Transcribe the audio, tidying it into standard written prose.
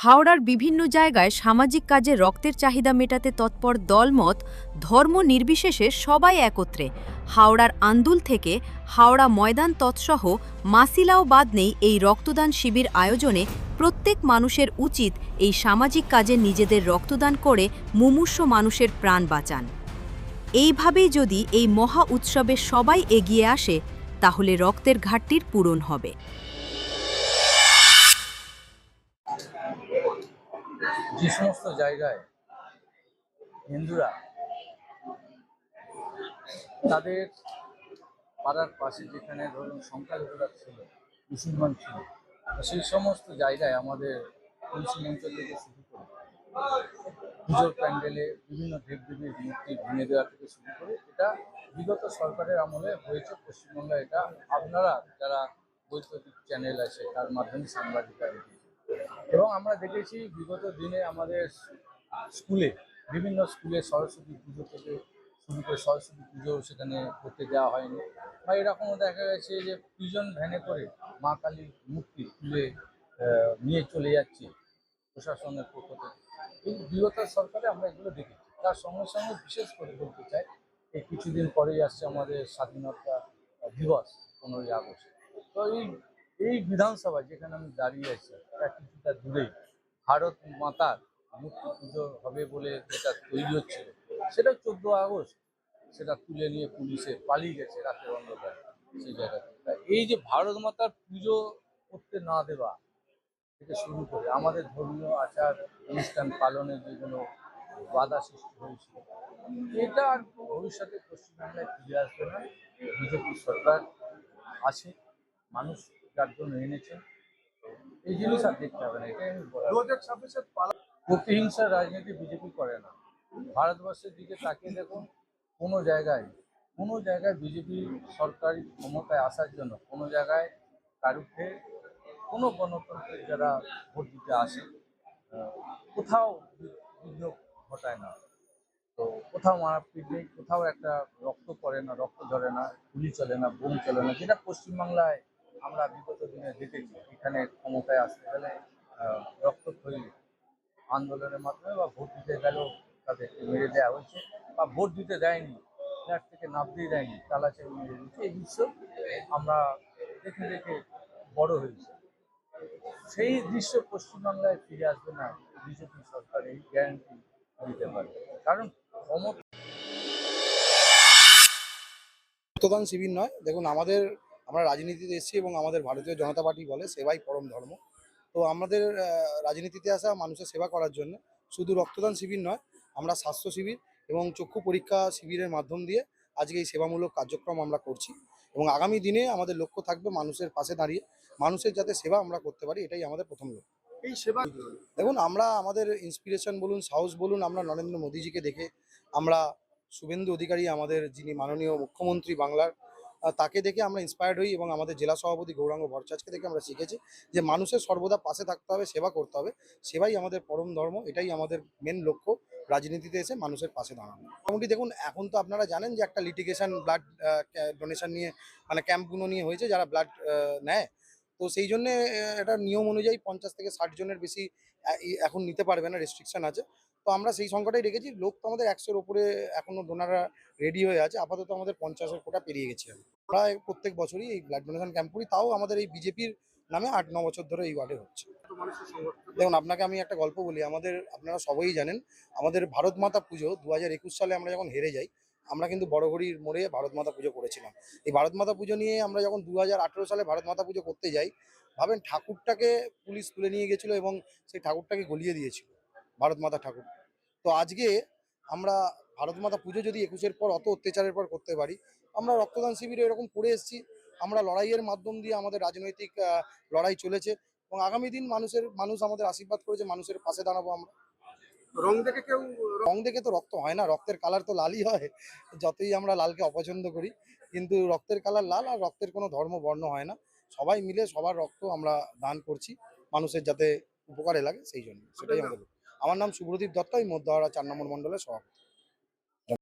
হাওড়ার বিভিন্ন জায়গায় সামাজিক কাজে রক্তের চাহিদা মেটাতে তৎপর দলমত, ধর্ম নির্বিশেষে সবাই একত্রে। হাওড়ার আন্দুল থেকে হাওড়া ময়দান তৎসহ মাসিলাও বাদ নেই এই রক্তদান শিবির আয়োজনে প্রত্যেক মানুষের উচিত এই সামাজিক কাজে নিজেদের রক্তদান করে মুমূর্ষু মানুষের প্রাণ বাঁচান। এইভাবেই যদি এই মহা উৎসবে সবাই এগিয়ে আসে তাহলে রক্তের ঘাটতির পূরণ হবে। যে সমস্ত জায়গায় হিন্দুরা তাদের পাড়ার পাশে যেখানে ধরুন সংখ্যালঘুরা ছিল, মুসলমান ছিল, সেই সমস্ত জায়গায় আমাদের তুলসী মঞ্চ থেকে শুরু করে পুজোর প্যান্ডেলে বিভিন্ন দেবদেবীর মূর্তি ভেঙে দেওয়া থেকে শুরু করে এটা বিগত সরকারের আমলে হয়েছে পশ্চিমবঙ্গে। এটা আপনারা যারা বৈদ্যুতিক চ্যানেল আছে তার মাধ্যমে সাংবাদিকরা দেখেছে এবং আমরা দেখেছি বিগত দিনে আমাদের স্কুলে বিভিন্ন স্কুলে সরস্বতী পুজো থেকে শুরু করে সরস্বতী পুজো সেখানে করতে দেওয়া হয়নি, বা এরকমও দেখা গেছে যে প্রিজন ভ্যানে করে মা কালীর মূর্তি তুলে নিয়ে চলে যাচ্ছে প্রশাসনের পক্ষ থেকে। এই বিগত সরকারে আমরা এগুলো দেখেছি। তার সঙ্গে সঙ্গে বিশেষ করে বলতে চাই, এই কিছুদিন পরেই আসছে আমাদের স্বাধীনতা দিবস 15ই আগস্ট। তো এই বিধানসভা যেখানে আমি দাঁড়িয়ে আছি তার কিছুটা দূরেই ভারত মাতার মূর্তি পুজো হবে বলে যেটা তৈরি হচ্ছিল, সেটা 14 আগস্ট সেটা তুলে নিয়ে পুলিশে পালিয়ে গেছে রাতের অন্ধকারে সেই জায়গাতে। এই যে ভারত মাতার পুজো করতে না দেওয়া থেকে শুরু করে আমাদের ধর্মীয় আচার অনুষ্ঠান পালনে যেগুলো বাধা সৃষ্টি হয়েছিল, এটা আর ভবিষ্যতে পশ্চিমবাংলায় ফিরে আসবে না। বিজেপি সরকার আছে, মানুষ যার জন্য এনেছেন, এই জিনিস আর দেখতে হবে না। এটাই আমি বলা, প্রতিহিংসার রাজনীতি বিজেপি করে না। ভারতবর্ষের দিকে তাকিয়ে দেখুন, কোনো জায়গায় বিজেপি সরকারি ক্ষমতায় আসার জন্য কোনো জায়গায় কারুকে কোনো গণতন্ত্রের যারা ভোট দিতে আসে কোথাও বিঘ্ন ঘটায় না। তো কোথাও মারপিট নেই, কোথাও একটা রক্ত পড়ে না, রক্ত ঝরে না, গুলি চলে না, বোম চলে না, যেটা পশ্চিমবাংলায় আমরা বিগত দিনে দেখেছি। এখানে ক্ষমতায় আসতে গেলে রক্তক্ষয়ী আন্দোলনের মাধ্যমে বা ভোট দিতে গেলেও তাদেরকে মেরে দেওয়া হয়েছে, বা ভোট দিতে দেয়নি, ফ্ল্যাট থেকে নামতেই দেয়নি, তালা চেয়ে মেরে দিচ্ছে। এই দৃশ্য আমরা দেখে দেখে বড় হয়েছে। সেই দৃশ্য পশ্চিমবাংলায় ফিরে আসবে না, বিজেপি সরকার এই গ্যারান্টি দিতে পারে। কারণ ক্ষমতা রক্তদান শিবির নয়। দেখুন, আমরা রাজনীতিতে এসেছি এবং আমাদের ভারতীয় জনতা পার্টি বলে সেবাই পরম ধর্ম। তো আমাদের রাজনীতিতে আসা মানুষের সেবা করার জন্য শুধু রক্তদান শিবির নয়, আমরা স্বাস্থ্য শিবির এবং চক্ষু পরীক্ষা শিবিরের মাধ্যম দিয়ে আজকে এই সেবামূলক কার্যক্রম আমরা করছি এবং আগামী দিনে আমাদের লক্ষ্য থাকবে মানুষের পাশে দাঁড়িয়ে মানুষের যাতে সেবা আমরা করতে পারি, এটাই আমাদের প্রথম লক্ষ্য। এই সেবা দেখুন, আমরা আমাদের ইন্সপিরেশন বলুন, সাহস বলুন, আমরা নরেন্দ্র মোদীজিকে দেখে, আমরা শুভেন্দু অধিকারী আমাদের যিনি মাননীয় মুখ্যমন্ত্রী বাংলার, তাকে দেখে আমরা ইন্সপায়ার্ড হই এবং আমাদের জেলা সভাপতি গৌরাঙ্গ ভট্টাচার্যকে দেখে আমরা শিখেছি যে মানুষের সর্বদা পাশে থাকতে হবে, সেবা করতে হবে। সেবাই আমাদের পরম ধর্ম, এটাই আমাদের মেন লক্ষ্য, রাজনীতিতে এসে মানুষের পাশে দাঁড়ানো। মোটামুটি দেখুন, এখন তো আপনারা জানেন যে একটা লিটিগেশন ব্লাড ডোনেশন নিয়ে, মানে ক্যাম্পগুলো নিয়ে হয়েছে, যারা ব্লাড নেয়। তো সেই জন্যে এটা নিয়ম অনুযায়ী 50 থেকে 60 জনের বেশি এখন নিতে পারবে না, রেস্ট্রিকশন আছে। তো আমরা সেই সংখ্যাটাই রেখেছি। লোক তো আমাদের 100-র ওপরে এখনো ডোনাররা রেডি হয়ে আছে। আপাতত আমাদের 50-এর কোটা পেরিয়ে গেছি আমি। প্রায় প্রত্যেক বছরই এই ব্লাড ডোনেশন ক্যাম্প করি, তাও আমাদের এই বিজেপির নামে 8-9 বছর ধরে এই ওয়ার্ডে হচ্ছে। দেখুন, আপনাকে আমি একটা গল্প বলি। আপনারা সবাই জানেন, আমাদের ভারত মাতা পুজো 2021 সালে আমরা যখন হেরে যাই, আমরা কিন্তু বড়ঘড়ির মোড়ে ভারত মাতা পুজো করেছিলাম। এই ভারত মাতা পুজো নিয়ে আমরা যখন 2018 সালে ভারত মাতা পুজো করতে যাই, ভাবেন ঠাকুরটাকে পুলিশ তুলে নিয়ে গেছিলো এবং সেই ঠাকুরটাকে গলিয়ে দিয়েছিল, ভারত মাতা ঠাকুর। তো আজকে আমরা ভারত মাতা পুজো যদি 21-এর পর অত অত্যাচারের পর করতে পারি, আমরা রক্তদান শিবিরে এরকম করে এসেছি। আমরা লড়াইয়ের মাধ্যম দিয়ে আমাদের রাজনৈতিক লড়াই চলেছে এবং আগামী দিন মানুষ আমাদের আশীর্বাদ করেছে, মানুষের পাশে দাঁড়াবো আমরা। রং দেখে তো রক্ত হয় না, রক্তের কালার তো লালই হয়। যতই আমরা লালকে অপছন্দ করি, কিন্তু রক্তের কালার লাল, আর রক্তের কোনো ধর্ম বর্ণ হয় না। সবাই মিলে সবার রক্ত আমরা দান করছি মানুষের যাতে উপকারে লাগে, সেই জন্য সেটাই আমাদের লক্ষ্য। আমার নাম শুভ্রদীপ দত্ত, আমি মধ্যহাওড়া 4 নম্বর মণ্ডলের সভাপতি।